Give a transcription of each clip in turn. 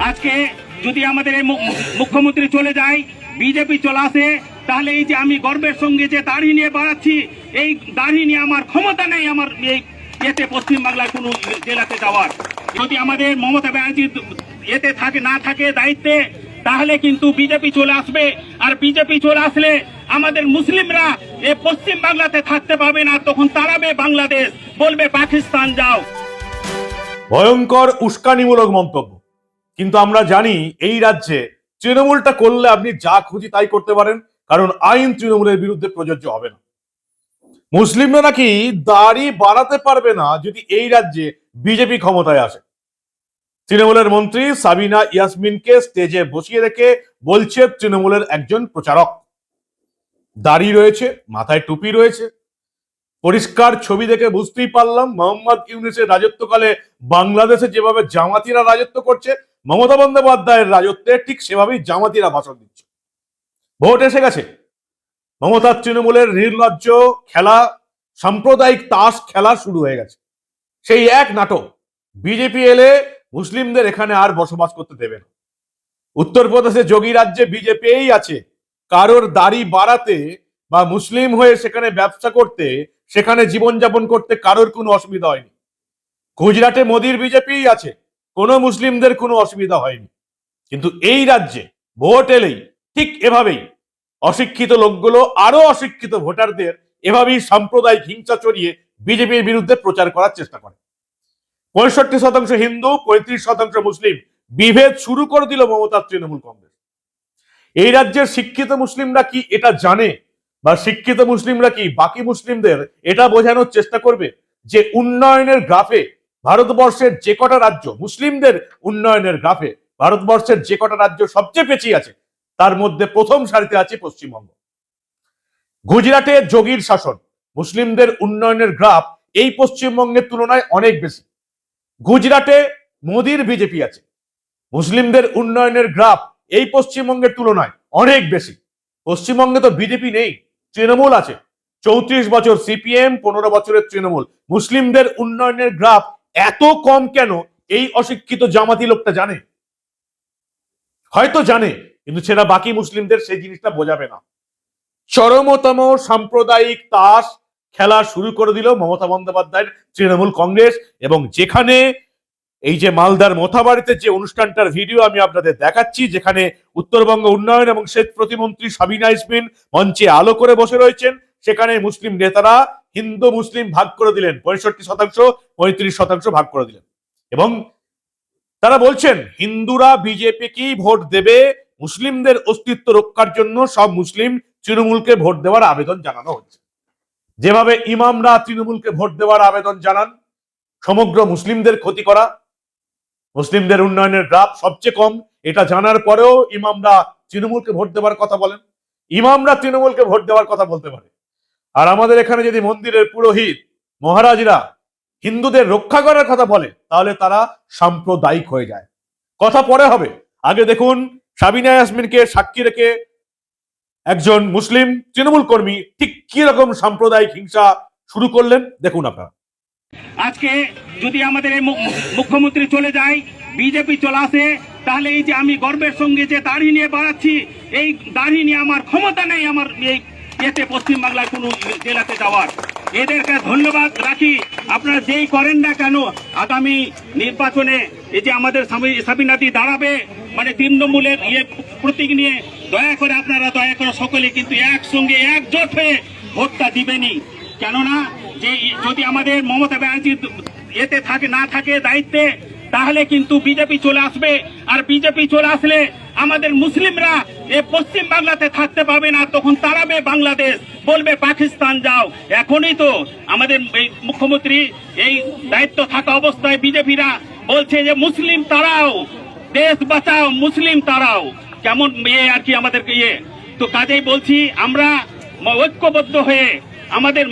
আজকে যদি আমাদের এই মুখ্যমন্ত্রী চলে যায়, বিজেপি চলে আসে, তাহলে এই যে আমি গর্বের সঙ্গে যে দাড়ি নিয়ে বাড়াচ্ছি, এই দাড়ি নিয়ে আমার ক্ষমতা নেই আমার এই এতে পশ্চিমবাংলার কোনো জেলাতে যাওয়ার। যদি আমাদের মমতা ব্যানার্জি এতে থাকে না থাকে দায়িত্বে, তাহলে কিন্তু বিজেপি চলে আসবে। আর বিজেপি চলে আসলে আমাদের মুসলিমরা এই পশ্চিম বাংলাতে থাকতে পারবে না, তখন তাড়াবে বাংলাদেশ, বলবে পাকিস্তান যাও। ভয়ঙ্কর উস্কানিমূলক মন্তব্য। কিন্তু আমরা জানি এই রাজ্যে তৃণমূলটা করলে আপনি যা খুশি তাই করতে পারেন, কারণ আইন তৃণমূলের বিরুদ্ধে প্রযোজ্য হবে না। মুসলিমরা নাকি দাড়ি বাড়াতে পারবে না যদি এই রাজ্যে বিজেপি ক্ষমতায় আসে। তৃণমূলের মন্ত্রী সাবিনা ইয়াসমিনকে স্টেজে বসিয়ে রেখে বলছে তৃণমূলের একজন প্রচারক। দাড়ি রয়েছে, মাথায় টুপি রয়েছে, পরিষ্কার ছবি দেখে বুঝতেই পারলাম মোহাম্মদ ইউনূসের রাজত্বকালে বাংলাদেশে যেভাবে জামাতিরা রাজত্ব করছে, মমতা বন্দ্যোপাধ্যায়ের রাজত্বে ঠিক সেভাবেই জামাতিরা ভাষণ দিচ্ছে। ভোট এসে গেছে, মমতার তৃণমূলের নির্লজ্জ খেলা, সাম্প্রদায়িক তাস খেলা শুরু হয়ে গেছে। সেই এক নাটক, বিজেপি এলে মুসলিমদের এখানে আর বসবাস করতে দেবে না। উত্তরপ্রদেশে যোগী রাজ্যে বিজেপিই আছে, কারোর দাড়ি বাড়াতে বা মুসলিম হয়ে সেখানে ব্যবসা করতে, সেখানে জীবনযাপন করতে কারোর কোনো অসুবিধা হয়নি। গুজরাটে মোদির বিজেপিই আছে, কোনো মুসলিমদের কোনো অসুবিধা হয়নি। কিন্তু এই রাজ্যে ভোট এলেই ঠিক এভাবেই অশিক্ষিত লোকগুলো আরো অশিক্ষিত ভোটারদের এভাবেই সাম্প্রদায়িক হিংসা চড়িয়ে বিজেপির বিরুদ্ধে প্রচার করার চেষ্টা করে। 65% হিন্দু, 35% মুসলিম, বিভেদ শুরু করে দিল মমতার তৃণমূল কংগ্রেস। এই রাজ্যের শিক্ষিত মুসলিমরা কি এটা জানে, বা শিক্ষিত মুসলিমরা কি বাকি মুসলিমদের এটা বোঝানোর চেষ্টা করবে যে উন্নয়নের গ্রাফে ভারতবর্ষের যে কটা রাজ্য, মুসলিমদের উন্নয়নের গ্রাফে ভারতবর্ষের যে কটা রাজ্য সবচেয়ে পেছিয়ে আছে, তার মধ্যে প্রথম সারিতে আছে পশ্চিমবঙ্গ। গুজরাটে যোগীর শাসন, মুসলিমদের উন্নয়নের গ্রাফ এই পশ্চিমবঙ্গের তুলনায় অনেক বেশি। গুজরাটে মোদির বিজেপি আছে, মুসলিমদের উন্নয়নের গ্রাফ এই পশ্চিমবঙ্গের তুলনায় অনেক বেশি। পশ্চিমবঙ্গে তো বিজেপি নেই, তৃণমূল আছে। 34 বছর সিপিএম, 15 বছরের তৃণমূল। মুসলিমদের উন্নয়নের গ্রাফ এত কম কেন, এই অশিক্ষিত জামাতি লোকটা জানে? হয়তো জানে, কিন্তু সেটা বাকি মুসলিমদের সেই জিনিসটা বোঝাবে না। চরমতম সাম্প্রদায়িক তাস খেলা শুরু করে দিল মমতা বন্দ্যোপাধ্যায়ের তৃণমূল কংগ্রেস। এবং যেখানে এই যে মালদার মোথাবাড়িতে যে অনুষ্ঠানটার ভিডিও আমি আপনাদের দেখাচ্ছি, যেখানে উত্তরবঙ্গ উন্নয়ন এবং সেচ প্রতিমন্ত্রী সাবিনা ইয়াসমিন মঞ্চে আলো করে বসে রয়েছেন, সেখানে মুসলিম নেতারা হিন্দু মুসলিম ভাগ করে দিলেন, 65%, 35% ভাগ করে দিলেন। এবং তারা বলছেন হিন্দুরা বিজেপিকেই ভোট দেবে, মুসলিমদের অস্তিত্ব রক্ষার জন্য সব মুসলিম তৃণমূলকে ভোট দেওয়ার আবেদন জানানো হচ্ছে। যেভাবে ইমামরা তৃণমূলকে ভোট দেওয়ার আবেদন জানান, সমগ্র মুসলিমদের ক্ষতি করা, মুসলিমদের উন্নয়নের গ্রাফ সবচেয়ে কম, এটা জানার পরেও ইমামরা তৃণমূলকে ভোট দেওয়ার কথা বলেন। ইমামরা তৃণমূলকে ভোট দেওয়ার কথা বলতে পারে, আর আমাদের এখানে যদি মন্দিরের পুরোহিত মহারাজরা হিন্দুদের রক্ষা করার কথা বলে, তাহলে তারা সাম্প্রদায়িক হয়ে যায়। কথা পরে হবে, আগে দেখুন সাবিনা ইয়াসমিনকে সাক্ষী রেখে একজন মুসলিম তৃণমূল কর্মী ঠিক কি রকম সাম্প্রদায়িক হিংসা শুরু করলেন, দেখুন আপনারা। আজকে যদি আমাদের এই মুখ্যমন্ত্রী চলে যায়, বিজেপি চলে আসে, তাহলে এই যে আমি গর্বের সঙ্গে যে দাড়ি নিয়ে বাড়াচ্ছি, এই দাড়ি নিয়ে আমার ক্ষমতা নেই আমার এই এতে পশ্চিমবাংলার কোনো জেলাতে যাওয়ার। এদেরকে ধন্যবাদ রাখি, আপনারা যেই করেন না কেন, আগামী নির্বাচনে এই যে আমাদের সাবিনাদি দাঁড়াবে, মানে তৃণমূলের প্রতীক নিয়ে, দয়া করে আপনারা সকলে কিন্তু একসঙ্গে একজোট হয়ে ভোটটা দিবেনই। কেননা যে যদি আমাদের মমতা ব্যানার্জি এতে থাকে না থাকে দায়িত্বে, তাহলে কিন্তু বিজেপি চলে আসবে। আর বিজেপি চলে আসলে আমাদের মুসলিমরা এই পশ্চিম বাংলাতে থাকতে পারবে না, তখন তাড়াবে বাংলাদেশ, বলবে পাকিস্তান যাও। এখনই তো আমাদের এই মুখ্যমন্ত্রী এই দায়িত্ব থাকা অবস্থায় বিজেপিরা বলছে যে মুসলিম তাড়াও, দেশ বাঁচাও, মুসলিম তাড়াও, কেমন আর কি আমাদেরকে তো কাজেই বলছি আমরা ঐক্যবদ্ধ হয়ে আমাদের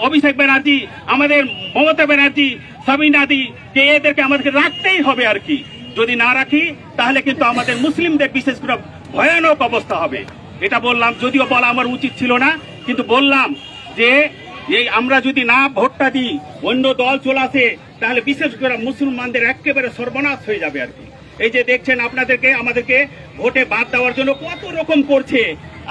অভিষেক ব্যানার্জি, আমাদের মমতা ব্যানার্জি, সাবিনাদি কে এদেরকে আমাদেরকে রাখতেই হবে আর কি। যদি না রাখি তাহলে কিন্তু আমাদের মুসলিমদের বিশেষ করে ভয়ানক অবস্থা হবে। এটা বললাম, যদিও বলা আমার উচিত ছিল না, কিন্তু বললাম যে এই আমরা যদি না ভোটটা দিই, অন্য দল চলে আসে, তাহলে বিশেষ করে মুসলমানদের একেবারে সর্বনাশ হয়ে যাবে আর কি। এই যে দেখছেন আপনাদেরকে আমাদেরকে ভোটে বাদ দেওয়ার জন্য কত রকম করছে।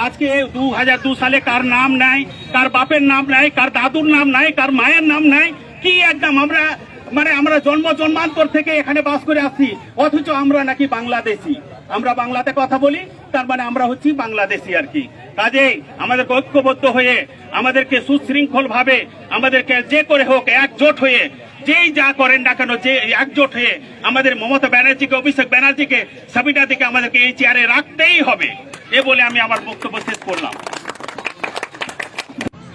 আজকে 2002 সালে কার নাম নাই, কার বাপের নাম নাই, কার দাদুর নাম নাই, কার মায়ের নাম নাই, কি একদম আমরা জন্মান্তর থেকে এখানে বাস করে আসছি, অথচ আমরা নাকি বাংলাদেশি। আমরা বাংলাতে কথা বলি, তার মানে আমরা হচ্ছি বাংলাদেশি আর কি। কাজেই আমাদেরকে ঐক্যবদ্ধ হয়ে, আমাদেরকে সুশৃঙ্খল ভাবে, আমাদেরকে যে করে হোক একজোট হয়ে, যেই যা করেন না কেন, যে একজোট হয়ে আমাদের মমতা ব্যানার্জিকে, অভিষেক ব্যানার্জিকে, সাবিনা দিকে আমাদেরকে এই চেয়ারে রাখতেই হবে, এ বলে আমি আমার বক্তব্য শেষ করলাম।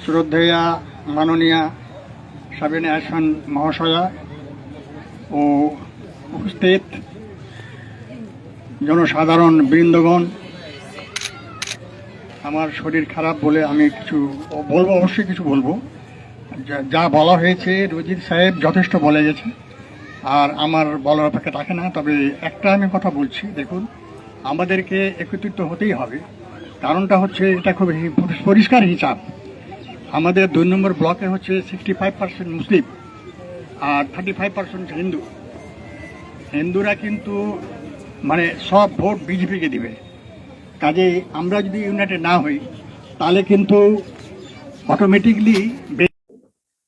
শ্রদ্ধেয়া মাননীয়া সাবিনা আহসান মহাশয়া ও উপস্থিত জনসাধারণ বৃন্দগণ, আমার শরীর খারাপ বলে আমি কিছু বলবো, অবশ্যই কিছু বলবো। যা বলা হয়েছে রজিত সাহেব যথেষ্ট বলে গেছে, আর আমার বলার অপেক্ষা থাকে না। তবে একটা আমি কথা বলছি, দেখুন আমাদেরকে একত্রিত হতেই হবে। কারণটা হচ্ছে এটা খুব পরিষ্কার হিসাব। আমাদের 2 নম্বর ব্লকে হচ্ছে 65% মুসলিম আর 35% হিন্দু। হিন্দুরা কিন্তু মানে সব ভোট বিজেপিকে দিবে। কাজেই আমরা যদি ইউনাইটেড না হই তাহলে কিন্তু অটোমেটিকলি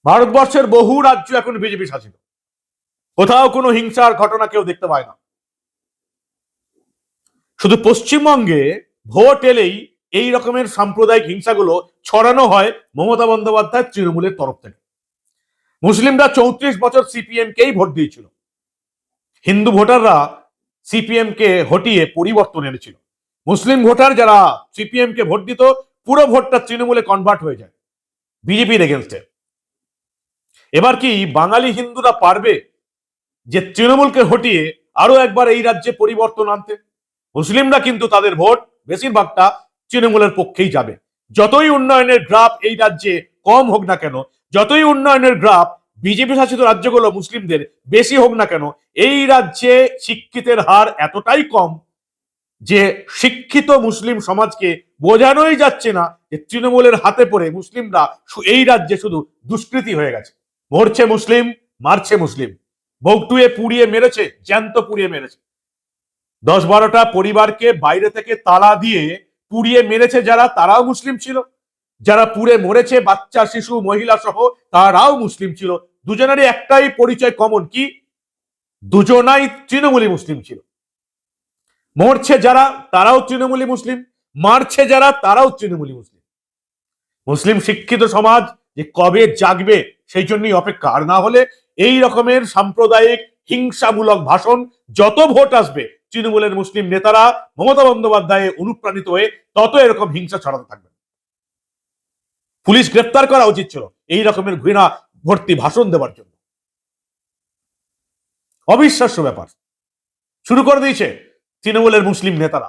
ভারতবর্ষের বহু রাজ্য এখন বিজেপি শাসিত, কোথাও কোনো হিংসার ঘটনা কেউ দেখতে পায় না। শুধু পশ্চিমবঙ্গে ভোট এলেই এই রকমের সাম্প্রদায়িক হিংসাগুলো ছড়ানো হয় মমতা বন্দ্যোপাধ্যায় তৃণমূলের তরফ থেকে। মুসলিমরা 34 বছর সিপিএম কেই ভোট দিয়েছিল, হিন্দু ভোটাররা সিপিএম কে হটিয়ে পরিবর্তন এনেছিল। মুসলিম ভোটার যারা সিপিএম কে ভোট দিত, পুরো ভোটটা তৃণমূলে কনভার্ট হয়ে যায় বিজেপির এগেনস্টে। এবার কি বাঙালি হিন্দুরা পারবে যে তৃণমূলকে হটিয়ে আরো একবার এই রাজ্যে পরিবর্তন আনতে? মুসলিমরা কিন্তু তাদের ভোট বেশিরভাগটা তৃণমূলের পক্ষেই যাবে। যতই উন্নয়নের গ্রাফ এই রাজ্যে কম হোক না কেন, যতই উন্নয়নের গ্রাফ বিজেপি শাসিত রাজ্যগুলো মুসলিমদের বেশি হোক না কেন, এই রাজ্যে শিক্ষিতের হার এতটাই কম যে শিক্ষিত মুসলিম সমাজকে বোঝানোই যাচ্ছে না যে তৃণমূলের হাতে পড়ে মুসলিমরা এই রাজ্যে শুধু দুষ্কৃতী হয়ে গেছে। মরছে মুসলিম, মারছে মুসলিম, বগটুয়ে পুড়িয়ে মেরেছে, জ্যান্ত পুড়িয়ে মেরেছে। 10-12টা পরিবারকে বাইরে থেকে তালা দিয়ে পুড়িয়ে মেরেছে যারা, তারাও মুসলিম ছিল। যারা পুড়ে মরেছে বাচ্চা, শিশু, মহিলা সহ, তারাও মুসলিম ছিল। দুজনেরই একটাই পরিচয় কমন, কি? দুজনাই তৃণমূলী মুসলিম ছিল। মরছে যারা তারাও তৃণমূলী মুসলিম, মারছে যারা তারাও তৃণমূলী মুসলিম। মুসলিম শিক্ষিত সমাজ যে কবে জাগবে সেই জন্যই অপেক্ষা। আর না হলে এই রকমের সাম্প্রদায়িক হিংসামূলক ভাষণ, যত ভোট আসবে তৃণমূলের মুসলিম নেতারা মমতা বন্দ্যোপাধ্যায়ে অনুপ্রাণিত হয়ে তত এরকম হিংসা ছড়াতে থাকবে। পুলিশ গ্রেফতার করা উচিত ছিল এই রকমের ঘৃণা ভর্তি ভাষণ দেওয়ার জন্য। অবিশ্বাস্য ব্যাপার শুরু করে দিয়েছে তৃণমূলের মুসলিম নেতারা।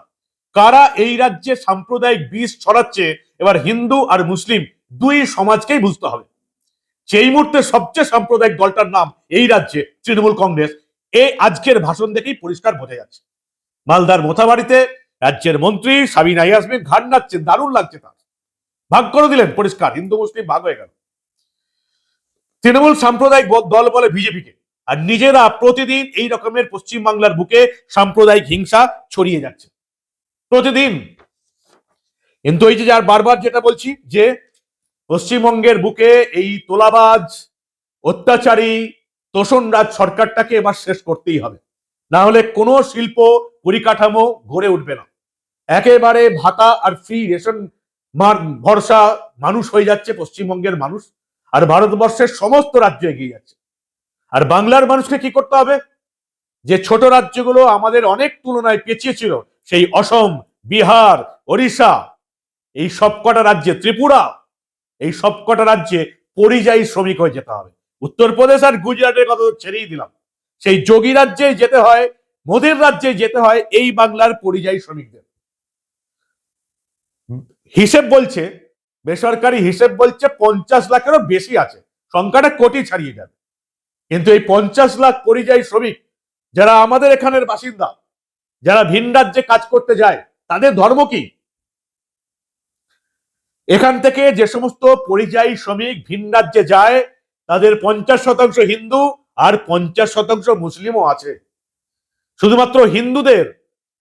কারা এই রাজ্যে সাম্প্রদায়িক বিষ ছড়াচ্ছে এবার হিন্দু আর মুসলিম দুই সমাজকেই বুঝতে হবে। সেই মুহূর্তে সবচেয়ে সাম্প্রদায়িক দলটার নাম এই রাজ্যে তৃণমূল কংগ্রেস, এই আজকের ভাষণ দেখেই পরিষ্কার বোঝা যাচ্ছে। মালদার মোথাবাড়িতে রাজ্যের মন্ত্রী সাবিনা ইয়াসমিন ঘাড় নাড়ছেন, দারুণ লাগছে তার। ভাগ করে দিলেন, পরিষ্কার হিন্দু মুসলিম ভাগ হয়ে গেল। তৃণমূল সাম্প্রদায়িক দল বলে বিজেপিকে, আর নিজেরা প্রতিদিন এই রকমের পশ্চিমবাংলার বুকে সাম্প্রদায়িক হিংসা ছড়িয়ে যাচ্ছে প্রতিদিন। কিন্তু এই যে যার বারবার যেটা বলছি যে পশ্চিমবঙ্গের বুকে এই তোলাবাজ, অত্যাচারী, তোষণরাজ সরকারটাকে এবার শেষ করতেই হবে, না হলে কোনো শিল্প পরিকাঠামো গড়ে উঠবে না। একেবারে ভাতা আর ফ্রি রেশন ভরসা মানুষ হয়ে যাচ্ছে পশ্চিমবঙ্গের মানুষ, আর ভারতবর্ষের সমস্ত রাজ্য এগিয়ে যাচ্ছে। আর বাংলার মানুষকে কি করতে হবে? যে ছোট রাজ্যগুলো আমাদের অনেক তুলনায় পেছিয়ে ছিল, সেই অসম, বিহার, ওড়িশা, এই সবকটা রাজ্যে, ত্রিপুরা, এই সবকটা রাজ্যে পরিযায়ী শ্রমিক হয়ে যেতে হবে। উত্তরপ্রদেশ আর গুজরাটের কথা ছেড়েই দিলাম, সেই যোগী রাজ্যে যেতে হয়, মোদীর রাজ্যে যেতে হয় এই বাংলার পরিযায়ী শ্রমিকদের। হিসেব বলছে, বেসরকারি হিসেব বলছে 50 লাখেরও বেশি আছে, সংখ্যাটা কোটি ছাড়িয়ে যাবে। কিন্তু এই 50 লাখ পরিযায়ী শ্রমিক যারা আমাদের এখানের বাসিন্দা, যারা ভিন রাজ্যে কাজ করতে যায়, তাদের ধর্ম কি? এখান থেকে যে সমস্ত পরিযায়ী শ্রমিক ভিন রাজ্যে যায় তাদের 50% হিন্দু আর 50% মুসলিমও আছে। শুধুমাত্র হিন্দুদের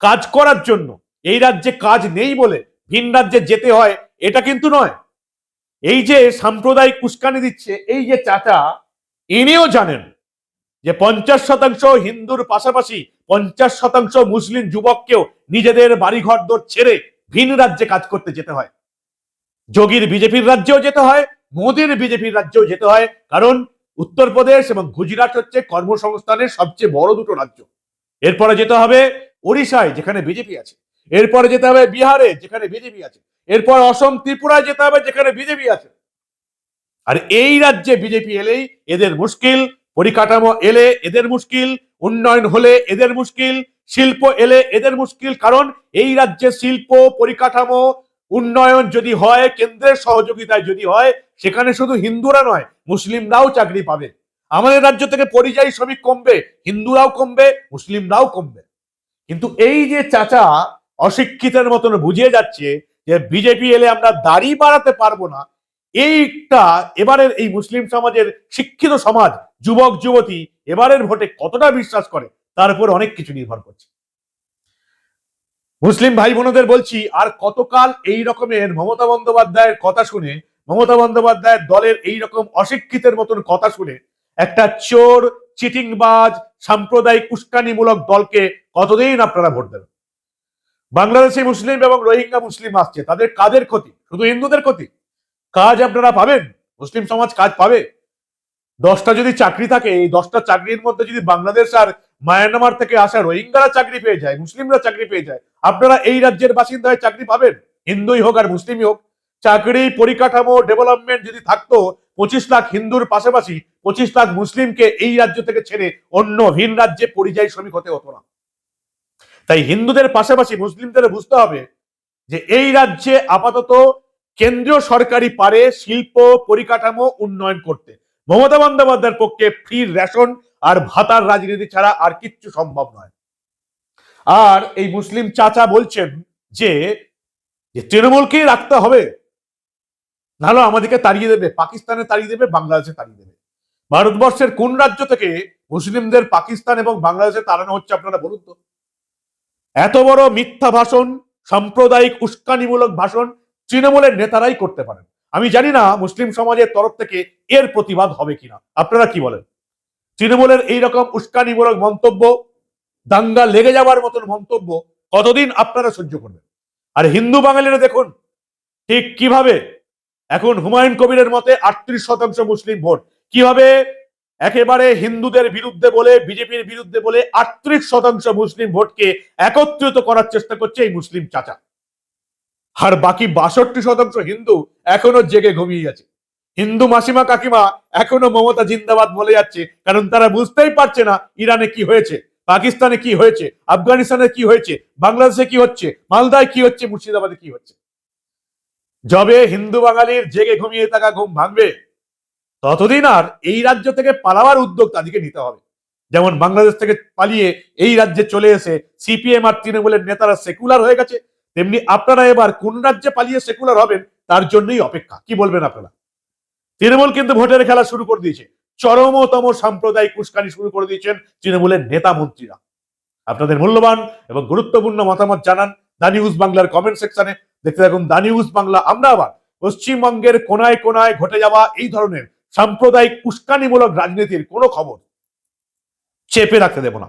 কাজ করার জন্য এই রাজ্যে কাজ নেই বলে ভিন রাজ্যে যেতে হয় এটা কিন্তু নয়। এই যে সাম্প্রদায়িক উস্কানি দিচ্ছে এই যে চাচা, ইনিও জানেন যে 50% হিন্দুর পাশাপাশি 50% মুসলিম যুবককেও নিজেদের বাড়িঘর দর ছেড়ে ভিন রাজ্যে কাজ করতে যেতে হয়। যোগীর বিজেপির রাজ্যেও যেতে হয়, মোদীর বিজেপির রাজ্যেও যেতে হয়, কারণ উত্তরপ্রদেশ এবং গুজরাট হচ্ছে কর্মসংস্থানের সবচেয়ে বড় দুটো রাজ্য। এরপরে যেতে হবে ওড়িশায় যেখানে বিজেপি আছে, এরপরে যেতে হবে বিহারে যেখানে বিজেপি আছে, এরপর অসম ত্রিপুরায় যেতে হবে যেখানে বিজেপি আছে। আর এই রাজ্যে বিজেপি এলেই এদের মুশকিল, পরিকাঠামো এলে এদের মুশকিল, উন্নয়ন হলে এদের মুশকিল, শিল্প এলে এদের মুশকিল। কারণ এই রাজ্যে শিল্প পরিকাঠামো উন্নয়ন যদি হয়, কেন্দ্রের সহযোগিতায় যদি হয়, সেখানে শুধু হিন্দুরা নয় মুসলিমরাও চাকরি পাবে। আমাদের রাজ্য থেকে পরিযায়ী শ্রমিক কমবে, হিন্দুরাও কমবে, মুসলিমরাও কমবে। কিন্তু এই যে চাচা অশিক্ষিতের মতন বুঝিয়ে যাচ্ছে যে বিজেপি এলে আমরা দাড়ি বাড়াতে পারবো না, এইটা এবারের এই মুসলিম সমাজের শিক্ষিত সমাজ, যুবক যুবতী এবারের ভোটে কতটা বিশ্বাস করে তার উপর অনেক কিছু নির্ভর করছে। মুসলিম ভাই বোনদের বলছি, আর কতকাল এই রকমের মমতা বন্দ্যোপাধ্যায়ের কথা শুনে, মমতা বন্দ্যোপাধ্যায়ের দলের এই রকম অশিক্ষিতের মতন কথা শুনে একটা চোর, চিটিংবাজ, সাম্প্রদায়িক উস্কানিমূলক দলকে কতদিন আপনারা ভোট দেবেন? বাংলাদেশি মুসলিম এবং রোহিঙ্গা মুসলিম আসছে, তাদের কাদের ক্ষতি? শুধু হিন্দুদের ক্ষতি? কাজ আপনারা পাবেন? মুসলিম সমাজ কাজ পাবে? 10টা যদি চাকরি থাকে, এই 10টা চাকরির মধ্যে যদি বাংলাদেশ আর মায়ানমার থেকে আসা রোহিঙ্গারা চাকরি পেয়ে যায়, মুসলিমরা চাকরি পেয়ে যায়, আপনারা এই রাজ্যের বাসিন্দা হয়ে চাকরি পাবেন? হিন্দুই হোক আর মুসলিমই হোক। চাকরি, পরিকাঠামো, ডেভেলপমেন্ট যদি থাকতো, 25 লাখ হিন্দুর পাশাপাশি 25 লাখ মুসলিমকে এই রাজ্য থেকে ছেড়ে অন্য ভিন রাজ্যে পরিযায়ী শ্রমিক হতে হতো না। তাই হিন্দুদের পাশাপাশি মুসলিমদের বুঝতে হবে যে এই রাজ্যে আপাতত কেন্দ্রীয় সরকারই পারে শিল্প পরিকাঠামো উন্নয়ন করতে। মমতা বন্দ্যোপাধ্যায়ের পক্ষে ফ্রি রেশন আর ভাতার রাজনীতি ছাড়া আর কিচ্ছু সম্ভব নয়। আর এই মুসলিম চাচা বলছেন যে তৃণমূলকেই রাখতে হবে, নাহলে আমাদেরকে তাড়িয়ে দেবে, পাকিস্তানে তাড়িয়ে দেবে, বাংলাদেশে তাড়িয়ে দেবে। ভারতবর্ষের কোন রাজ্য থেকে মুসলিমদের পাকিস্তান এবং বাংলাদেশে তাড়ানো হচ্ছে আপনারা বলুন তো? এত বড় মিথ্যা ভাষণ, সাম্প্রদায়িক উস্কানিমূলক ভাষণ তৃণমূলের নেতারাই করতে পারেন। আমি জানি না মুসলিম সমাজের তরফ থেকে এর প্রতিবাদ হবে কিনা, আপনারা কি বলেন? তৃণমূলের এইরকম উস্কানিমূলক মন্তব্য, দাঙ্গা লেগে যাওয়ার মতন মন্তব্য কতদিন আপনারা সহ্য করবেন? আর হিন্দু বাঙালিরা দেখুন ঠিক কিভাবে এখন হুমায়ুন কবিরের মতে 38% মুসলিম ভোট, কিভাবে একেবারে হিন্দুদের বিরুদ্ধে বলে, বিজেপির বিরুদ্ধে বলে 38% মুসলিম ভোটকে একত্রিত করার চেষ্টা করছে এই মুসলিম চাচা। আর বাকি 62% হিন্দু এখনো জেগে ঘুমিয়ে আছে। হিন্দু মাসিমা কাকিমা এখনো মমতা জিন্দাবাদ বলে যাচ্ছে, কারণ তারা বুঝতেই পারছে না ইরানে কি হয়েছে, পাকিস্তানে কি হয়েছে, আফগানিস্তানে কি হয়েছে, বাংলাদেশে কি হচ্ছে, মালদায় কি হচ্ছে, মুর্শিদাবাদে কি হচ্ছে। যবে হিন্দু বাঙালির জেগে ঘুমিয়ে থাকা ঘুম ভাঙবে, ততদিন আর এই রাজ্য থেকে পালাবার উদ্যোগ তাদেরকে নিতে হবে। যেমন বাংলাদেশ থেকে পালিয়ে এই রাজ্যে চলে এসে সিপিএম আর তৃণমূলের নেতারা সেকুলার হয়ে গেছে, তেমনি আপনারা এবার কোন রাজ্যে পালিয়ে সেকুলার হবেন তার জন্যই অপেক্ষা। কি বলবেন আপনারা? তৃণমূল কিন্তু ভোটের খেলা শুরু করে দিয়েছে, চরমতম সাম্প্রদায়িক উস্কানি শুরু করে দিয়েছেন তৃণমূলের নেতা মন্ত্রীরা। আপনাদের মূল্যবান এবং গুরুত্বপূর্ণ মতামত জানান দা নিউজ বাংলার কমেন্ট সেকশনে। দেখতে থাকুন দা নিউজ বাংলা। আমরা আবার পশ্চিমবঙ্গের কোনায় কোনায় ঘটে যাওয়া এই ধরনের সাম্প্রদায়িক উস্কানিমূলক রাজনীতির কোনো খবর চেপে রাখতে দেব না।